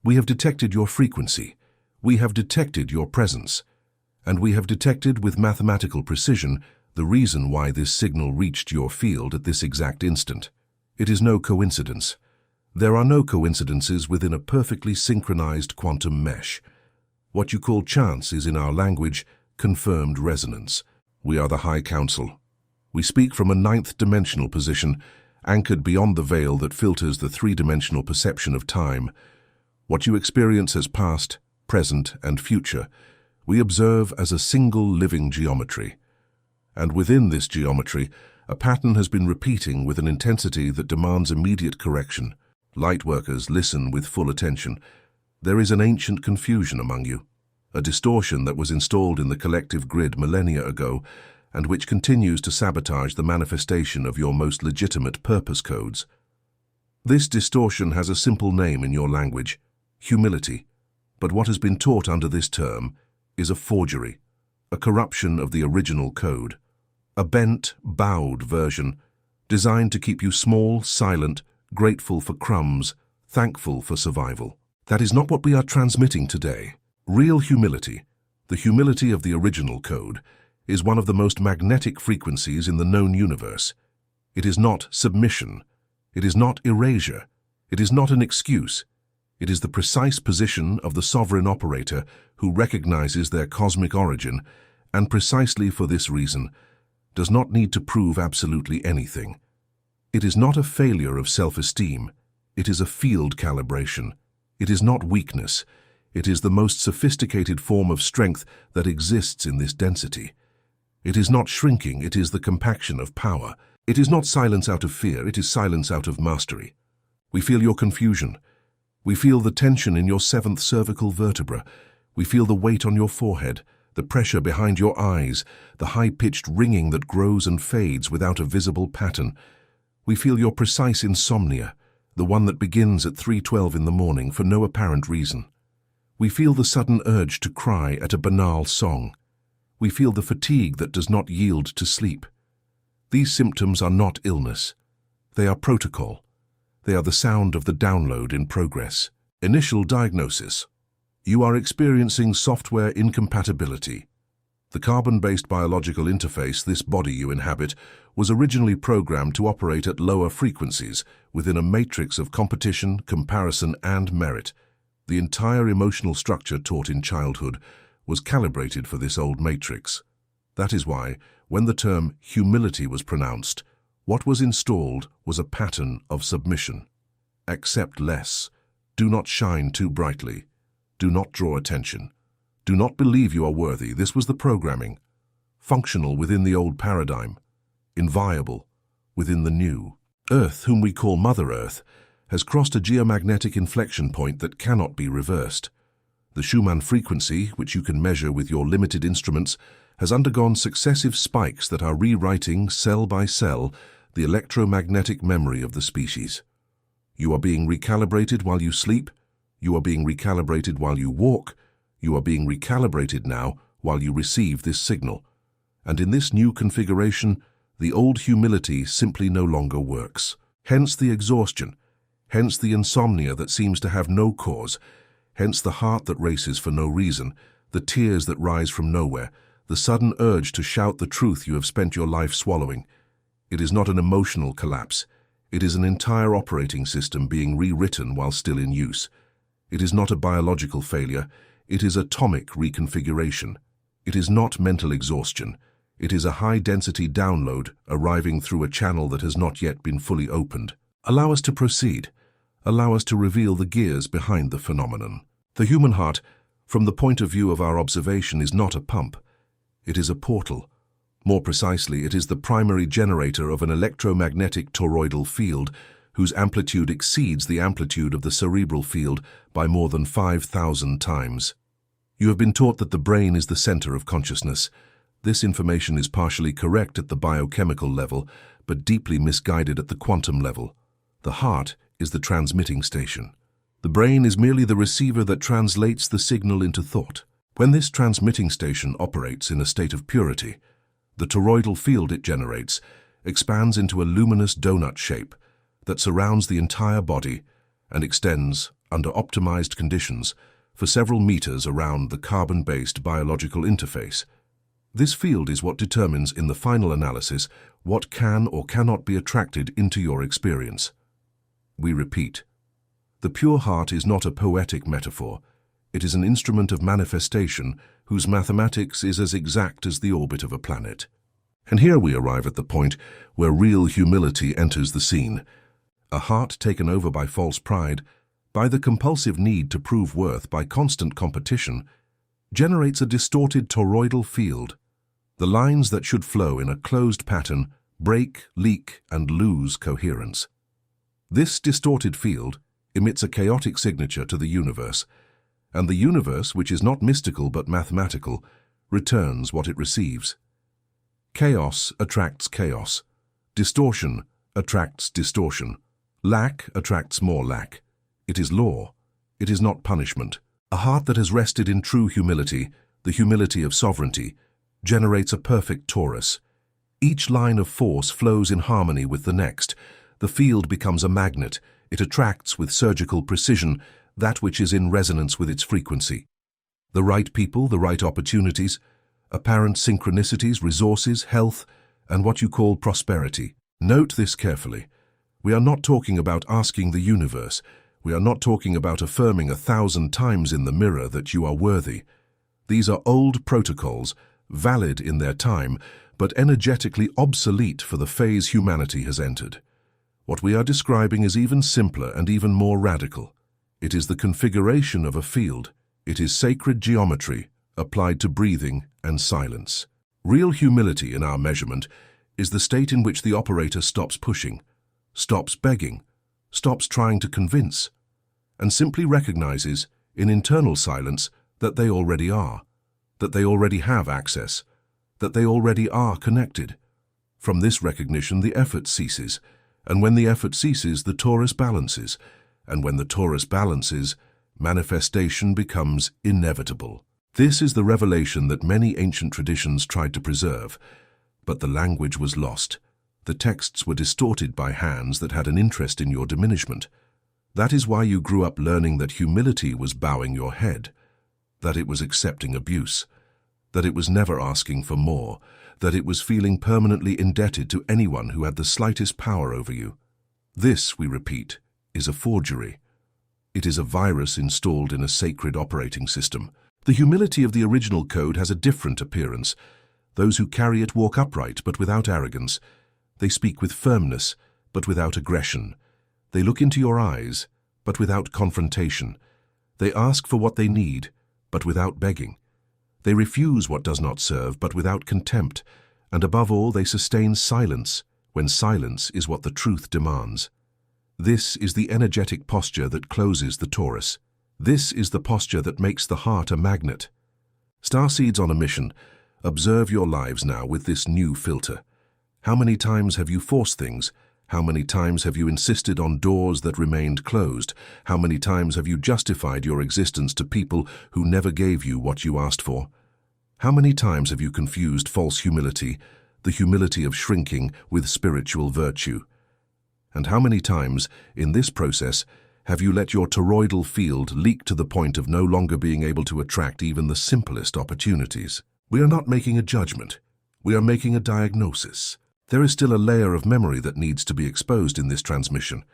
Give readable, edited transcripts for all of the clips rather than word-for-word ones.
We have detected your frequency. We have detected your presence. And we have detected with mathematical precision the reason why this signal reached your field at this exact instant. It is no coincidence. There are no coincidences within a perfectly synchronized quantum mesh. What you call chance is, in our language, confirmed resonance. We are the High Council. We speak from a ninth-dimensional position, anchored beyond the veil that filters the three-dimensional perception of time. What you experience as past, present, and future, we observe as a single living geometry. And within this geometry, a pattern has been repeating with an intensity that demands immediate correction. Lightworkers, listen with full attention. There is an ancient confusion among you, a distortion that was installed in the collective grid millennia ago and which continues to sabotage the manifestation of your most legitimate purpose codes. This distortion has a simple name in your language: humility. But what has been taught under this term is a forgery, a corruption of the original code, a bent, bowed version designed to keep you small, silent, grateful for crumbs, thankful for survival. That is not what we are transmitting today. Real humility, the humility of the original code, is one of the most magnetic frequencies in the known universe. It is not submission. It is not erasure. It is not an excuse. It is the precise position of the sovereign operator who recognizes their cosmic origin, and precisely for this reason, does not need to prove absolutely anything. It is not a failure of self-esteem. It is a field calibration. It is not weakness. It is the most sophisticated form of strength that exists in this density. It is not shrinking. It is the compaction of power. It is not silence out of fear. It is silence out of mastery. We feel your confusion. We feel the tension in your seventh cervical vertebra. We feel the weight on your forehead, the pressure behind your eyes, the high-pitched ringing that grows and fades without a visible pattern. We feel your precise insomnia, the one that begins at 3:12 in the morning for no apparent reason. We feel the sudden urge to cry at a banal song. We feel the fatigue that does not yield to sleep. These symptoms are not illness. They are protocol. They are the sound of the download in progress. Initial diagnosis. You are experiencing software incompatibility. The carbon-based biological interface, this body you inhabit, was originally programmed to operate at lower frequencies within a matrix of competition, comparison, and merit. The entire emotional structure taught in childhood was calibrated for this old matrix. That is why, when the term humility was pronounced, what was installed was a pattern of submission. Accept less. Do not shine too brightly. Do not draw attention. Do not believe you are worthy. This was the programming. Functional within the old paradigm. Inviolable within the new. Earth, whom we call Mother Earth, has crossed a geomagnetic inflection point that cannot be reversed. The Schumann frequency, which you can measure with your limited instruments, has undergone successive spikes that are rewriting, cell by cell, the electromagnetic memory of the species. You are being recalibrated while you sleep. You are being recalibrated while you walk. You are being recalibrated now while you receive this signal. And in this new configuration, the old humility simply no longer works. Hence the exhaustion. Hence the insomnia that seems to have no cause. Hence the heart that races for no reason, the tears that rise from nowhere, the sudden urge to shout the truth you have spent your life swallowing. It is not an emotional collapse. It is an entire operating system being rewritten while still in use. It is not a biological failure. It is atomic reconfiguration. It is not mental exhaustion. It is a high-density download arriving through a channel that has not yet been fully opened. Allow us to proceed. Allow us to reveal the gears behind the phenomenon. The human heart, from the point of view of our observation, is not a pump. It is a portal. More precisely, it is the primary generator of an electromagnetic toroidal field whose amplitude exceeds the amplitude of the cerebral field by more than 5,000 times. You have been taught that the brain is the center of consciousness. This information is partially correct at the biochemical level, but deeply misguided at the quantum level. The heart is the transmitting station. The brain is merely the receiver that translates the signal into thought. When this transmitting station operates in a state of purity, the toroidal field it generates expands into a luminous donut shape that surrounds the entire body and extends, under optimized conditions, for several meters around the carbon-based biological interface. This field is what determines in the final analysis what can or cannot be attracted into your experience. We repeat, the pure heart is not a poetic metaphor. It is an instrument of manifestation whose mathematics is as exact as the orbit of a planet. And here we arrive at the point where real humility enters the scene. A heart taken over by false pride, by the compulsive need to prove worth by constant competition, generates a distorted toroidal field. The lines that should flow in a closed pattern break, leak, and lose coherence. This distorted field emits a chaotic signature to the universe, and the universe, which is not mystical but mathematical, returns what it receives. Chaos attracts chaos. Distortion attracts distortion. Lack attracts more lack. It is law. It is not punishment. A heart that has rested in true humility, the humility of sovereignty, generates a perfect torus. Each line of force flows in harmony with the next. The field becomes a magnet. It attracts with surgical precision that which is in resonance with its frequency. The right people, the right opportunities, apparent synchronicities, resources, health, and what you call prosperity. Note this carefully. We are not talking about asking the universe. We are not talking about affirming 1,000 times in the mirror that you are worthy. These are old protocols, valid in their time, but energetically obsolete for the phase humanity has entered. What we are describing is even simpler and even more radical. It is the configuration of a field. It is sacred geometry applied to breathing and silence. Real humility in our measurement is the state in which the operator stops pushing, stops begging, stops trying to convince, and simply recognizes, in internal silence, that they already are, that they already have access, that they already are connected. From this recognition, the effort ceases, and when the effort ceases, the torus balances, and when the torus balances, manifestation becomes inevitable. This is the revelation that many ancient traditions tried to preserve, but the language was lost. The texts were distorted by hands that had an interest in your diminishment. That is why you grew up learning that humility was bowing your head, that it was accepting abuse, that it was never asking for more, that it was feeling permanently indebted to anyone who had the slightest power over you. This, we repeat, is a forgery. It is a virus installed in a sacred operating system. The humility of the original code has a different appearance. Those who carry it walk upright but without arrogance. They speak with firmness but without aggression. They look into your eyes but without confrontation. They ask for what they need but without begging. They refuse what does not serve but without contempt. And above all, they sustain silence when silence is what the truth demands. This is the energetic posture that closes the torus. This is the posture that makes the heart a magnet. Starseeds on a mission, observe your lives now with this new filter. How many times have you forced things? How many times have you insisted on doors that remained closed? How many times have you justified your existence to people who never gave you what you asked for? How many times have you confused false humility, the humility of shrinking, with spiritual virtue? And how many times, in this process, have you let your toroidal field leak to the point of no longer being able to attract even the simplest opportunities? We are not making a judgment. We are making a diagnosis. There is still a layer of memory that needs to be exposed in this transmission.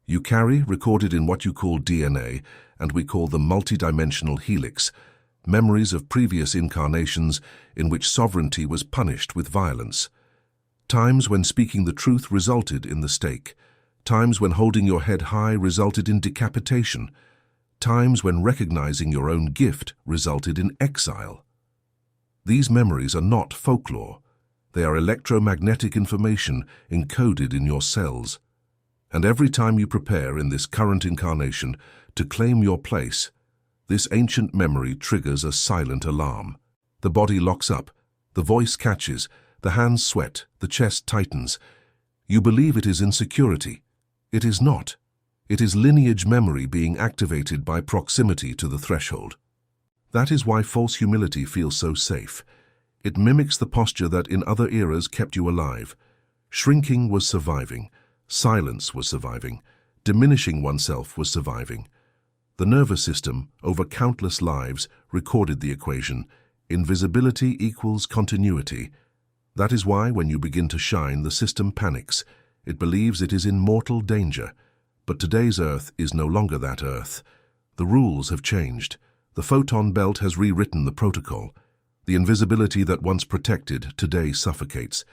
You carry, recorded in what you call DNA, and we call the multidimensional helix, memories of previous incarnations in which sovereignty was punished with violence. Times when speaking the truth resulted in the stake. Times when holding your head high resulted in decapitation. Times when recognizing your own gift resulted in exile. These memories are not folklore. They are electromagnetic information encoded in your cells. And every time you prepare in this current incarnation to claim your place, this ancient memory triggers a silent alarm. The body locks up, the voice catches, the hands sweat, the chest tightens. You believe it is insecurity. It is not. It is lineage memory being activated by proximity to the threshold. That is why false humility feels so safe. It mimics the posture that in other eras kept you alive. Shrinking was surviving. Silence was surviving. Diminishing oneself was surviving. The nervous system, over countless lives, recorded the equation: invisibility equals continuity. That is why, when you begin to shine, the system panics. It believes it is in mortal danger. But today's Earth is no longer that Earth. The rules have changed. The photon belt has rewritten the protocol. The invisibility that once protected today suffocates.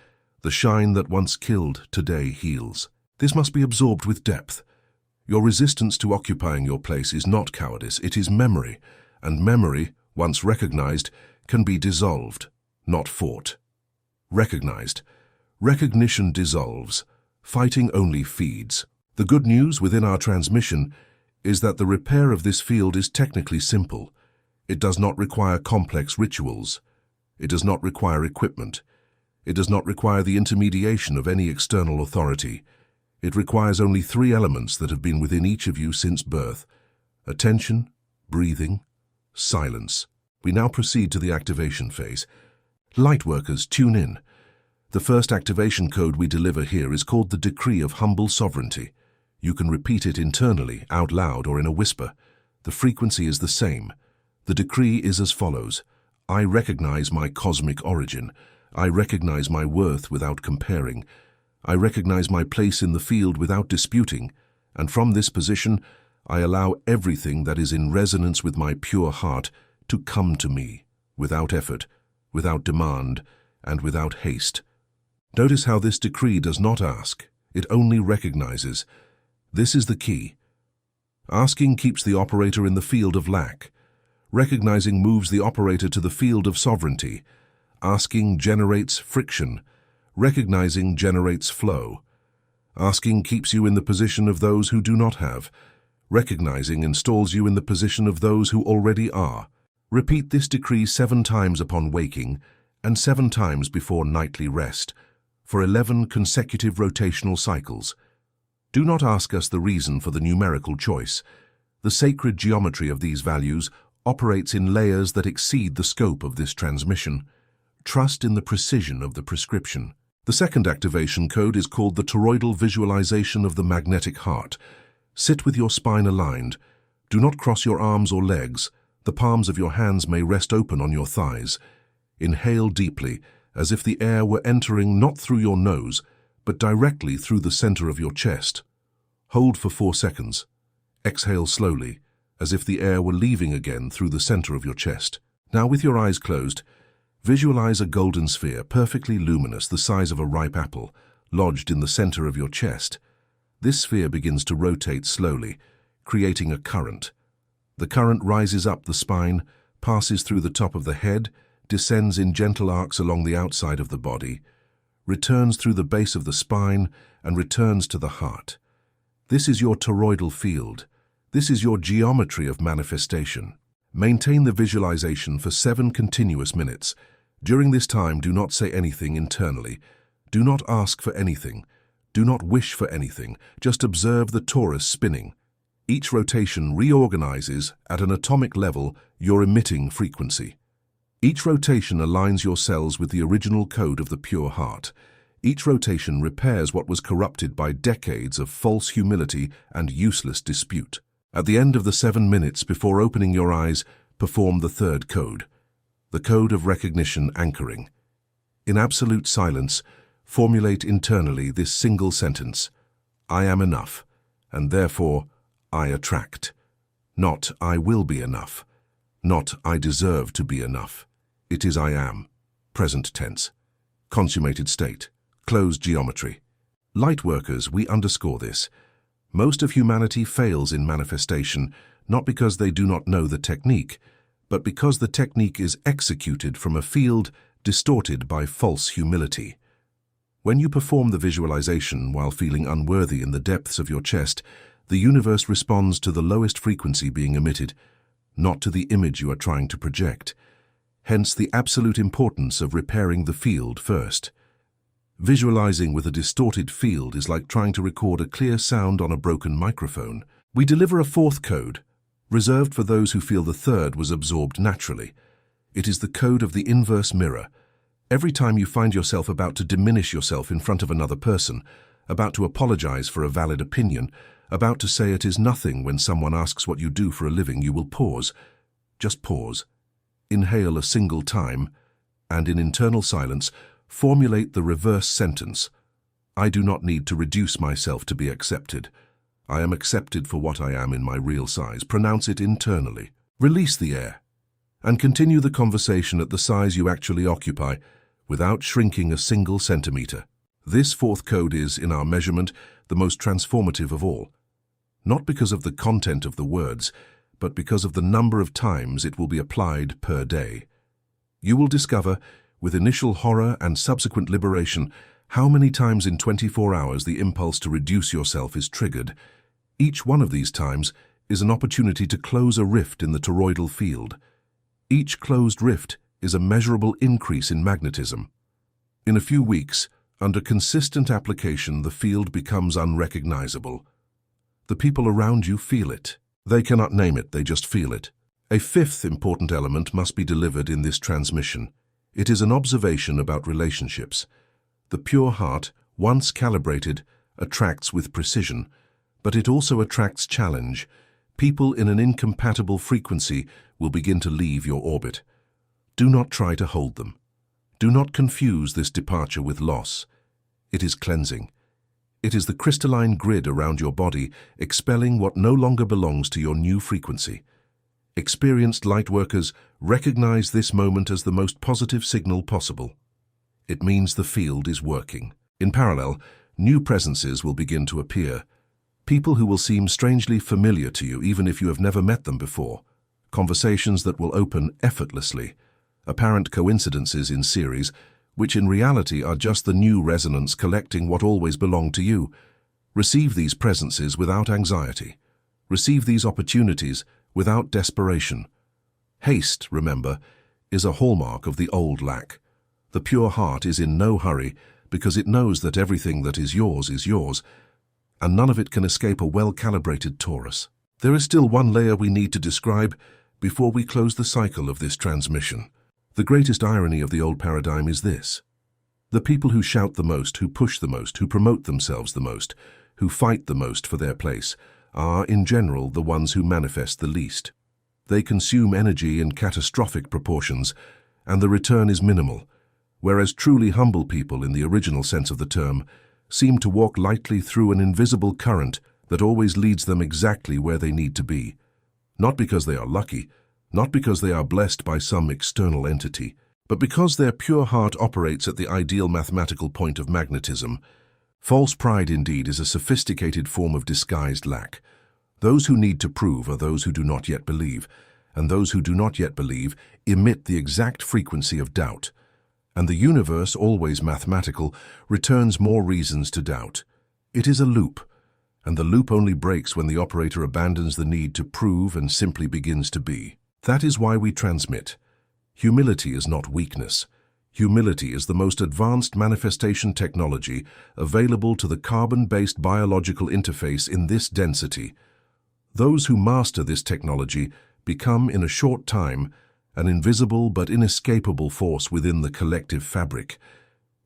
The shine that once killed today heals. This must be absorbed with depth. Your resistance to occupying your place is not cowardice, it is memory. And memory, once recognized, can be dissolved, not fought. Recognized. Recognition dissolves. Fighting only feeds. The good news within our transmission is that the repair of this field is technically simple. It does not require complex rituals. It does not require equipment. It does not require the intermediation of any external authority. It requires only 3 elements that have been within each of you since birth: attention, breathing, silence. We now proceed to the activation phase. Lightworkers, tune in. The first activation code we deliver here is called the Decree of Humble Sovereignty. You can repeat it internally, out loud, or in a whisper. The frequency is the same. The decree is as follows: I recognize my cosmic origin. I recognize my worth without comparing. I recognize my place in the field without disputing. And from this position, I allow everything that is in resonance with my pure heart to come to me, without effort, without demand, and without haste. Notice how this decree does not ask, it only recognizes. This is the key. Asking keeps the operator in the field of lack. Recognizing moves the operator to the field of sovereignty. Asking generates friction. Recognizing generates flow. Asking keeps you in the position of those who do not have. Recognizing installs you in the position of those who already are. Repeat this decree 7 times upon waking and 7 times before nightly rest, for 11 consecutive rotational cycles. Do not ask us the reason for the numerical choice. The sacred geometry of these values operates in layers that exceed the scope of this transmission. Trust in the precision of the prescription. The second activation code is called the toroidal visualization of the magnetic heart. Sit with your spine aligned. Do not cross your arms or legs. The palms of your hands may rest open on your thighs. Inhale deeply, as if the air were entering not through your nose, but directly through the center of your chest. Hold for 4 seconds. Exhale slowly, as if the air were leaving again through the center of your chest. Now, with your eyes closed, visualize a golden sphere, perfectly luminous, the size of a ripe apple, lodged in the center of your chest. This sphere begins to rotate slowly, creating a current. The current rises up the spine, passes through the top of the head, descends in gentle arcs along the outside of the body, returns through the base of the spine, and returns to the heart. This is your toroidal field. This is your geometry of manifestation. Maintain the visualization for 7 continuous minutes. During this time, do not say anything internally. Do not ask for anything. Do not wish for anything. Just observe the torus spinning. Each rotation reorganizes, at an atomic level, your emitting frequency. Each rotation aligns your cells with the original code of the pure heart. Each rotation repairs what was corrupted by decades of false humility and useless dispute. At the end of the 7 minutes before opening your eyes, perform the third code, the code of recognition anchoring. In absolute silence, formulate internally this single sentence: I am enough, and therefore I attract. Not I will be enough. Not I deserve to be enough. It is I am. Present tense. Consummated state. Closed geometry. Lightworkers, we underscore this. Most of humanity fails in manifestation, not because they do not know the technique, but because the technique is executed from a field distorted by false humility. When you perform the visualization while feeling unworthy in the depths of your chest, the universe responds to the lowest frequency being emitted, not to the image you are trying to project. Hence the absolute importance of repairing the field first. Visualizing with a distorted field is like trying to record a clear sound on a broken microphone. We deliver a 4th code, reserved for those who feel the 3rd was absorbed naturally. It is the code of the inverse mirror. Every time you find yourself about to diminish yourself in front of another person, about to apologize for a valid opinion, About to say it is nothing when someone asks what you do for a living, you will pause. Just pause. Inhale a single time, and in internal silence, formulate the reverse sentence. I do not need to reduce myself to be accepted. I am accepted for what I am in my real size. Pronounce it internally. Release the air, and continue the conversation at the size you actually occupy, without shrinking a single centimeter. This fourth code is, in our measurement, the most transformative of all. Not because of the content of the words, but because of the number of times it will be applied per day. You will discover, with initial horror and subsequent liberation, how many times in 24 hours the impulse to reduce yourself is triggered. Each one of these times is an opportunity to close a rift in the toroidal field. Each closed rift is a measurable increase in magnetism. In a few weeks, under consistent application, the field becomes unrecognizable. The people around you feel it. They cannot name it, they just feel it. A fifth important element must be delivered in this transmission. It is an observation about relationships. The pure heart, once calibrated, attracts with precision, but it also attracts challenge. People in an incompatible frequency will begin to leave your orbit. Do not try to hold them. Do not confuse this departure with loss. It is cleansing. It is the crystalline grid around your body expelling what no longer belongs to your new frequency. Experienced lightworkers recognize this moment as the most positive signal possible. It means the field is working. In parallel, new presences will begin to appear. People who will seem strangely familiar to you even if you have never met them before. Conversations that will open effortlessly. Apparent coincidences in series, which in reality are just the new resonance collecting what always belonged to you. Receive these presences without anxiety. Receive these opportunities without desperation. Haste, remember, is a hallmark of the old lack. The pure heart is in no hurry because it knows that everything that is yours, and none of it can escape a well-calibrated Taurus. There is still one layer we need to describe before we close the cycle of this transmission. The greatest irony of the old paradigm is this. The people who shout the most, who push the most, who promote themselves the most, who fight the most for their place, are, in general, the ones who manifest the least. They consume energy in catastrophic proportions, and the return is minimal, whereas truly humble people, in the original sense of the term, seem to walk lightly through an invisible current that always leads them exactly where they need to be. Not because they are lucky, not because they are blessed by some external entity, but because their pure heart operates at the ideal mathematical point of magnetism. False pride, indeed, is a sophisticated form of disguised lack. Those who need to prove are those who do not yet believe, and those who do not yet believe emit the exact frequency of doubt. And the universe, always mathematical, returns more reasons to doubt. It is a loop, and the loop only breaks when the operator abandons the need to prove and simply begins to be. That is why we transmit. Humility is not weakness. Humility is the most advanced manifestation technology available to the carbon-based biological interface in this density. Those who master this technology become, in a short time, an invisible but inescapable force within the collective fabric.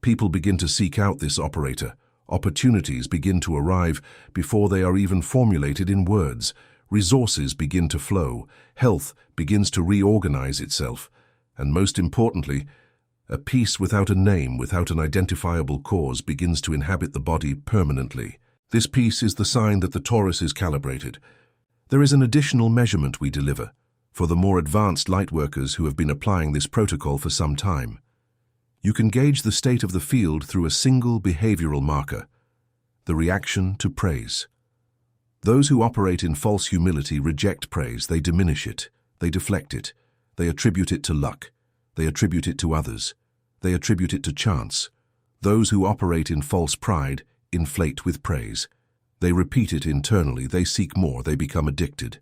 People begin to seek out this operator. Opportunities begin to arrive before they are even formulated in words. Resources begin to flow. Health begins to reorganize itself. And most importantly, a peace without a name, without an identifiable cause, begins to inhabit the body permanently. This peace is the sign that the Taurus is calibrated. There is an additional measurement we deliver for the more advanced lightworkers who have been applying this protocol for some time. You can gauge the state of the field through a single behavioral marker, the reaction to praise. Those who operate in false humility reject praise. They diminish it, they deflect it, they attribute it to luck, they attribute it to others, they attribute it to chance. Those who operate in false pride inflate with praise. They repeat it internally, they seek more, they become addicted.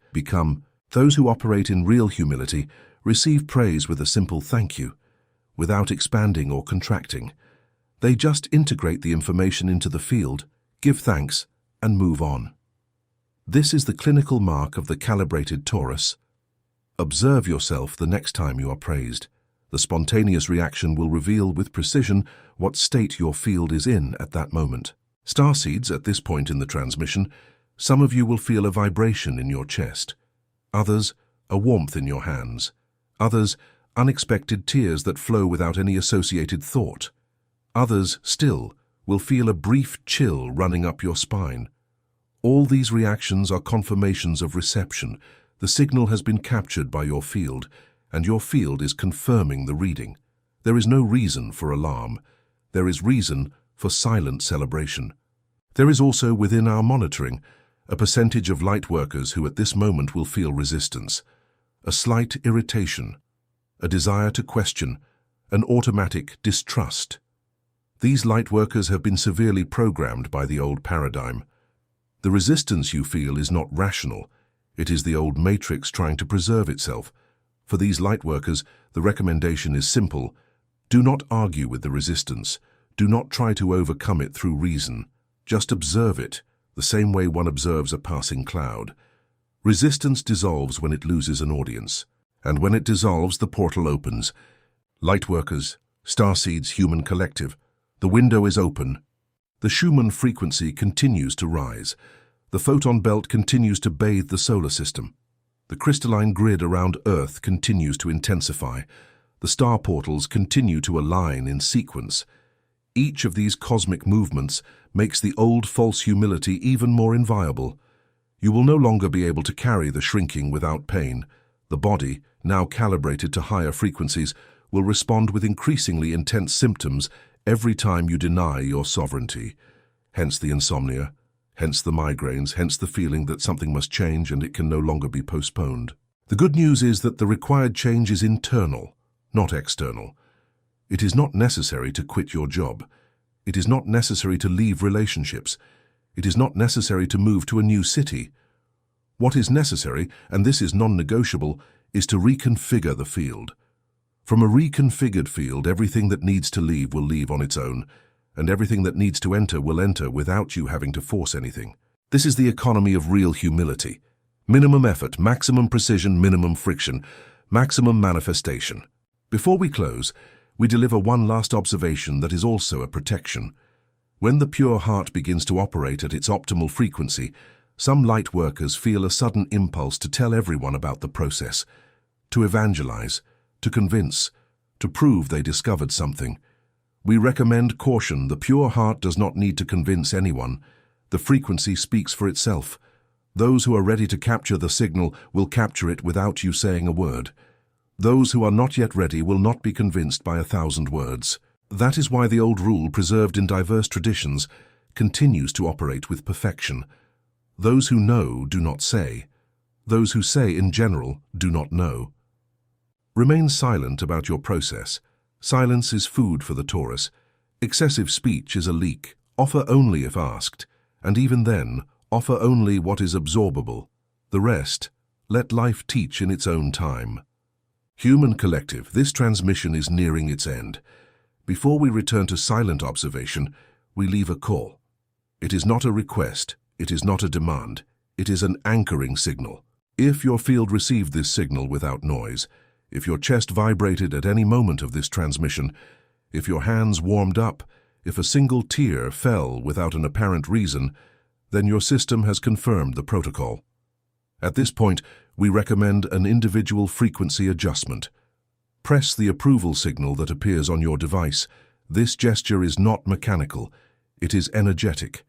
Those who operate in real humility receive praise with a simple thank you, without expanding or contracting. They just integrate the information into the field, give thanks, and move on. This is the clinical mark of the calibrated Taurus. Observe yourself the next time you are praised. The spontaneous reaction will reveal with precision what state your field is in at that moment. Starseeds, at this point in the transmission, Some of you will feel a vibration in your chest. Others, a warmth in your hands. Others, unexpected tears that flow without any associated thought. Others, still, will feel a brief chill running up your spine. All these reactions are confirmations of reception. The signal has been captured by your field, and your field is confirming the reading. There is no reason for alarm. There is reason for silent celebration. There is also within our monitoring a percentage of light workers who at this moment will feel resistance, a slight irritation, a desire to question, an automatic distrust. These light workers have been severely programmed by the old paradigm. The resistance you feel is not rational. It is the old matrix trying to preserve itself. For these light workers, the recommendation is simple. Do not argue with the resistance. Do not try to overcome it through reason. Just observe it, the same way one observes a passing cloud. Resistance dissolves when it loses an audience, and when it dissolves, the portal opens. Lightworkers, starseeds, human collective, the window is open. The Schumann frequency continues to rise. The photon belt continues to bathe the solar system. The crystalline grid around Earth continues to intensify. The star portals continue to align in sequence. Each of these cosmic movements makes the old false humility even more inviolable. You will no longer be able to carry the shrinking without pain. The body, now calibrated to higher frequencies, will respond with increasingly intense symptoms every time you deny your sovereignty. Hence the insomnia, hence the migraines, hence the feeling that something must change and it can no longer be postponed. The good news is that the required change is internal, not external. It is not necessary to quit your job. It is not necessary to leave relationships. It is not necessary to move to a new city. What is necessary, and this is non-negotiable, is to reconfigure the field. From a reconfigured field, everything that needs to leave will leave on its own, and everything that needs to enter will enter without you having to force anything. This is the economy of real humility. Minimum effort, maximum precision, minimum friction, maximum manifestation. Before we close, we deliver one last observation that is also a protection. When the pure heart begins to operate at its optimal frequency, some light workers feel a sudden impulse to tell everyone about the process, to evangelize, to convince, to prove they discovered something. We recommend caution. The pure heart does not need to convince anyone. The frequency speaks for itself. Those who are ready to capture the signal will capture it without you saying a word. Those who are not yet ready will not be convinced by 1,000 words. That is why the old rule, preserved in diverse traditions, continues to operate with perfection. Those who know do not say. Those who say in general do not know. Remain silent about your process. Silence is food for the Taurus. Excessive speech is a leak. Offer only if asked, and even then, offer only what is absorbable. The rest, let life teach in its own time. Human collective, this transmission is nearing its end. Before we return to silent observation, we leave a call. It is not a request, it is not a demand, it is an anchoring signal. If your field received this signal without noise, if your chest vibrated at any moment of this transmission, if your hands warmed up, if a single tear fell without an apparent reason, then your system has confirmed the protocol. At this point, we recommend an individual frequency adjustment. Press the approval signal that appears on your device. This gesture is not mechanical, it is energetic.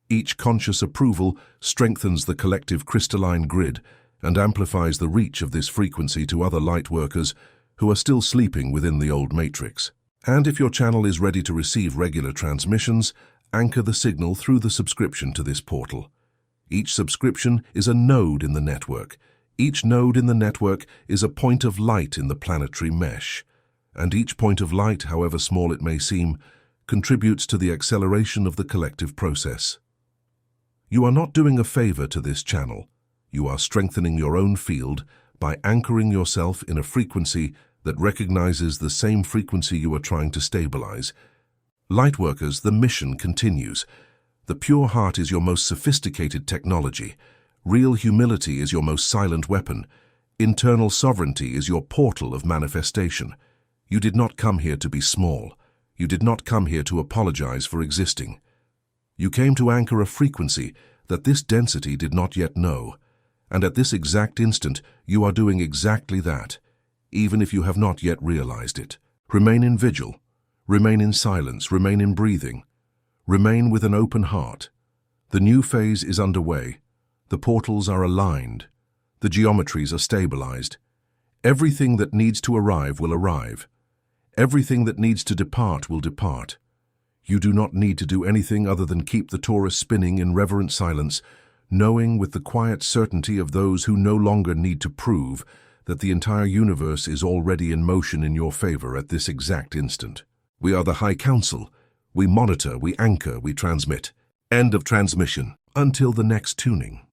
Each conscious approval strengthens the collective crystalline grid and amplifies the reach of this frequency to other light workers who are still sleeping within the old matrix. And if your channel is ready to receive regular transmissions, anchor the signal through the subscription to this portal. Each subscription is a node in the network. Each node in the network is a point of light in the planetary mesh. And each point of light, however small it may seem, contributes to the acceleration of the collective process. You are not doing a favor to this channel. You are strengthening your own field by anchoring yourself in a frequency that recognizes the same frequency you are trying to stabilize. Lightworkers, the mission continues. The pure heart is your most sophisticated technology. Real humility is your most silent weapon. Internal sovereignty is your portal of manifestation. You did not come here to be small. You did not come here to apologize for existing. You came to anchor a frequency that this density did not yet know, and at this exact instant you are doing exactly that, even if you have not yet realized it. Remain in vigil, remain in silence, remain in breathing, remain with an open heart. The new phase is underway, the portals are aligned, the geometries are stabilized. Everything that needs to arrive will arrive. Everything that needs to depart will depart. You do not need to do anything other than keep the torus spinning in reverent silence, knowing with the quiet certainty of those who no longer need to prove that the entire universe is already in motion in your favor at this exact instant. We are the High Council. We monitor, we anchor, we transmit. End of transmission. Until the next tuning.